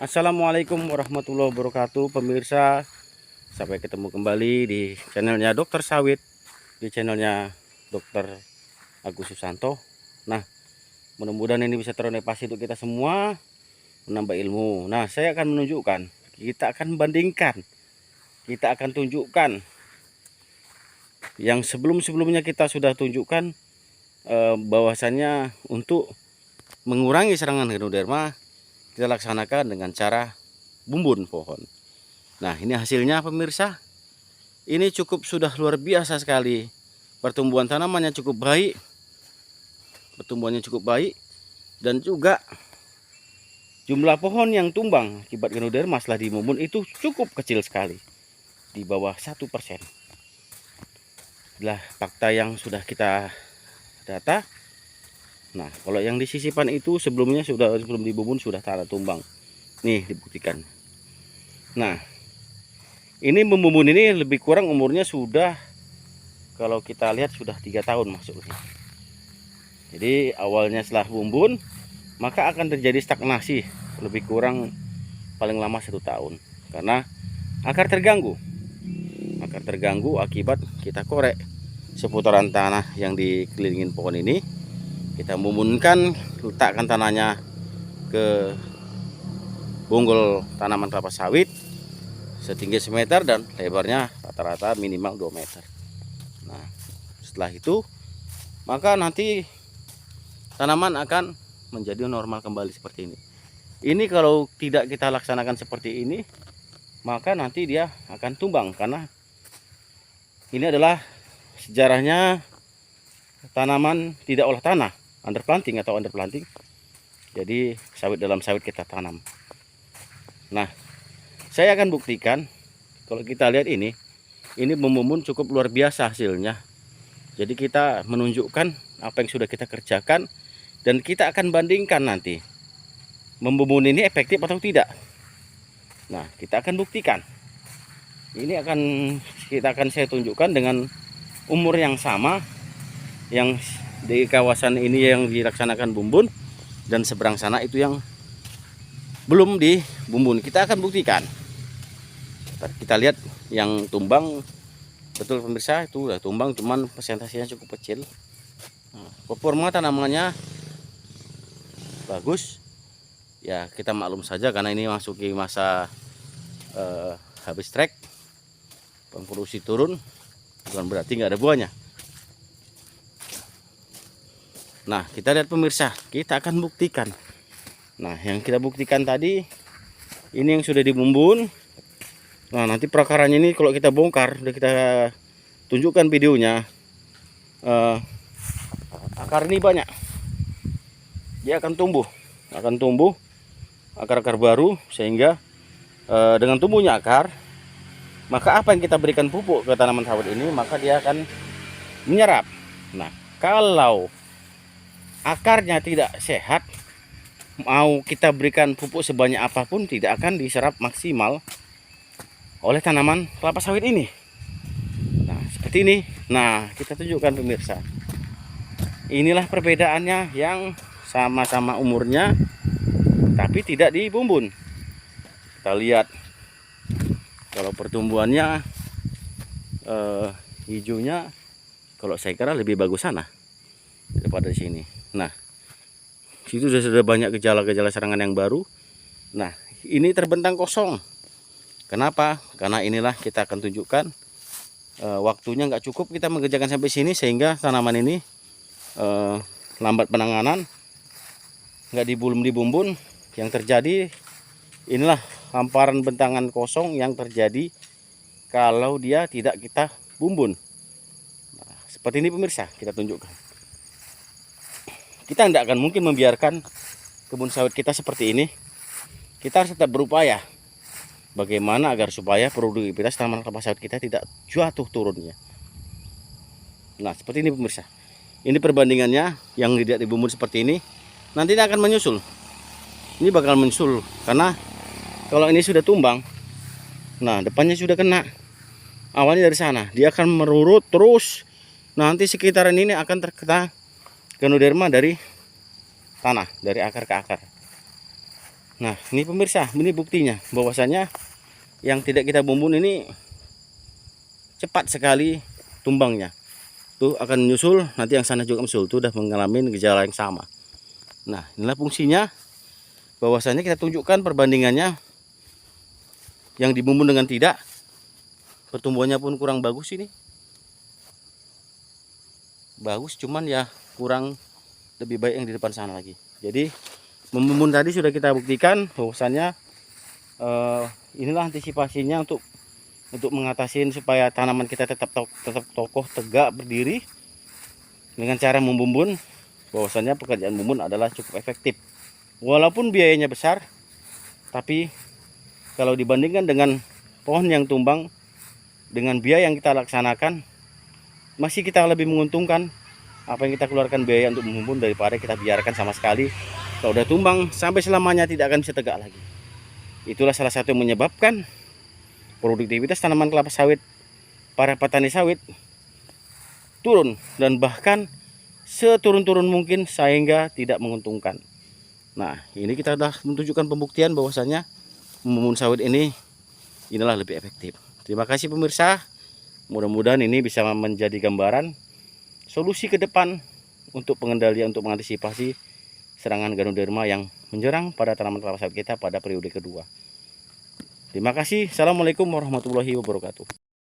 Assalamualaikum warahmatullahi wabarakatuh, pemirsa. Sampai ketemu kembali di channelnya Dokter Sawit, di channelnya Dokter Agus Susanto. Nah, mudah-mudahan ini bisa teronepasi untuk kita semua, menambah ilmu. Nah, saya akan menunjukkan, kita akan bandingkan, kita akan tunjukkan yang sebelum-sebelumnya kita sudah tunjukkan, bahwasannya untuk mengurangi serangan Ganoderma kita laksanakan dengan cara bumbun pohon. Nah, ini hasilnya pemirsa. Ini cukup sudah luar biasa sekali. Pertumbuhan tanamannya cukup baik. Pertumbuhannya cukup baik. Dan juga jumlah pohon yang tumbang akibat Ganoderma setelah dibumbun itu cukup kecil sekali. Di bawah 1%. Itulah fakta yang sudah kita data. Nah, kalau yang di sisipan itu sebelum dibumbun sudah tanda tumbang. Nih dibuktikan. Nah, ini membumbun ini lebih kurang umurnya sudah, kalau kita lihat sudah 3 tahun masuknya. Jadi awalnya setelah bumbun maka akan terjadi stagnasi lebih kurang paling lama 1 tahun karena akar terganggu. Akar terganggu akibat kita korek seputaran tanah yang dikelilingin pohon ini. Kita bumbunkan, letakkan tanahnya ke bonggol tanaman kelapa sawit setinggi semeter dan lebarnya rata-rata minimal 2 meter. Nah, setelah itu maka nanti tanaman akan menjadi normal kembali seperti ini. Ini kalau tidak kita laksanakan seperti ini, maka nanti dia akan tumbang karena ini adalah sejarahnya tanaman tidak olah tanah, underplanting atau underplanting. Jadi sawit dalam sawit kita tanam. Nah, saya akan buktikan. Kalau kita lihat ini membumbun cukup luar biasa hasilnya. Jadi kita menunjukkan apa yang sudah kita kerjakan dan kita akan bandingkan nanti membumbun ini efektif atau tidak. Nah, kita akan buktikan. Ini kita akan saya tunjukkan dengan umur yang sama, yang di kawasan ini yang dilaksanakan bumbun dan seberang sana itu yang belum dibumbun. Kita akan buktikan. Kita lihat yang tumbang, betul pemirsa, itu udah tumbang, cuman persentasenya cukup kecil. Performa tanamannya bagus ya, kita maklum saja karena ini masuki masa habis trek, produksi turun, bukan berarti nggak ada buahnya. Nah, kita lihat pemirsa, kita akan buktikan. Nah, yang kita buktikan tadi ini yang sudah dibumbun. Nah, nanti perakarannya ini kalau kita bongkar, udah kita tunjukkan videonya, akar ini banyak, dia akan tumbuh akar-akar baru, sehingga dengan tumbuhnya akar, maka apa yang kita berikan pupuk ke tanaman sawit ini, maka dia akan menyerap. Nah, kalau akarnya tidak sehat, mau kita berikan pupuk sebanyak apapun tidak akan diserap maksimal oleh tanaman kelapa sawit ini. Nah, seperti ini. Nah, kita tunjukkan pemirsa. Inilah perbedaannya yang sama-sama umurnya tapi tidak dibumbun. Kita lihat kalau pertumbuhannya hijaunya, kalau saya kira lebih bagus sana daripada di sini. Nah, situ sudah banyak gejala-gejala serangan yang baru. Nah, ini terbentang kosong. Kenapa? Karena inilah kita akan tunjukkan waktunya nggak cukup kita mengerjakan sampai sini, sehingga tanaman ini lambat penanganan, nggak dibumbun. Yang terjadi inilah hamparan bentangan kosong yang terjadi kalau dia tidak kita bumbun. Nah, seperti ini pemirsa, kita tunjukkan. Kita tidak akan mungkin membiarkan kebun sawit kita seperti ini. Kita harus tetap berupaya bagaimana agar supaya produktivitas tanaman kelapa sawit kita tidak jatuh turunnya. Nah, seperti ini pemirsa. Ini perbandingannya, yang tidak dibumbun seperti ini nantinya akan menyusul. Ini bakal menyusul karena kalau ini sudah tumbang, nah depannya sudah kena. Awalnya dari sana, dia akan merurut terus. Nanti sekitaran ini akan terkena Ganoderma dari tanah, dari akar ke akar. Nah, ini pemirsa, ini buktinya bahwasanya yang tidak kita bumbun ini cepat sekali tumbangnya. Tuh akan menyusul, nanti yang sana juga menyusul, tuh udah mengalami gejala yang sama. Nah, inilah fungsinya, bahwasanya kita tunjukkan perbandingannya yang dibumbun dengan tidak. Pertumbuhannya pun kurang bagus ini. Bagus, cuman ya kurang, lebih baik yang di depan sana lagi. Jadi membumbun tadi sudah kita buktikan bahwasannya inilah antisipasinya untuk mengatasi supaya tanaman kita tetap kokoh, tegak, berdiri dengan cara membumbun. Bahwasannya pekerjaan bumbun adalah cukup efektif. Walaupun biayanya besar, tapi kalau dibandingkan dengan pohon yang tumbang, dengan biaya yang kita laksanakan, masih kita lebih menguntungkan apa yang kita keluarkan biaya untuk membumbun daripada kita biarkan sama sekali. Kalau udah tumbang sampai selamanya tidak akan bisa tegak lagi. Itulah salah satu yang menyebabkan produktivitas tanaman kelapa sawit para petani sawit turun, dan bahkan seturun-turun mungkin sehingga tidak menguntungkan. Nah, ini kita sudah menunjukkan pembuktian bahwasanya membumbun sawit ini inilah lebih efektif. Terima kasih pemirsa. Mudah-mudahan ini bisa menjadi gambaran solusi ke depan untuk pengendalian, untuk mengantisipasi serangan Ganoderma yang menyerang pada tanaman kelapa sawit kita pada periode kedua. Terima kasih. Assalamualaikum warahmatullahi wabarakatuh.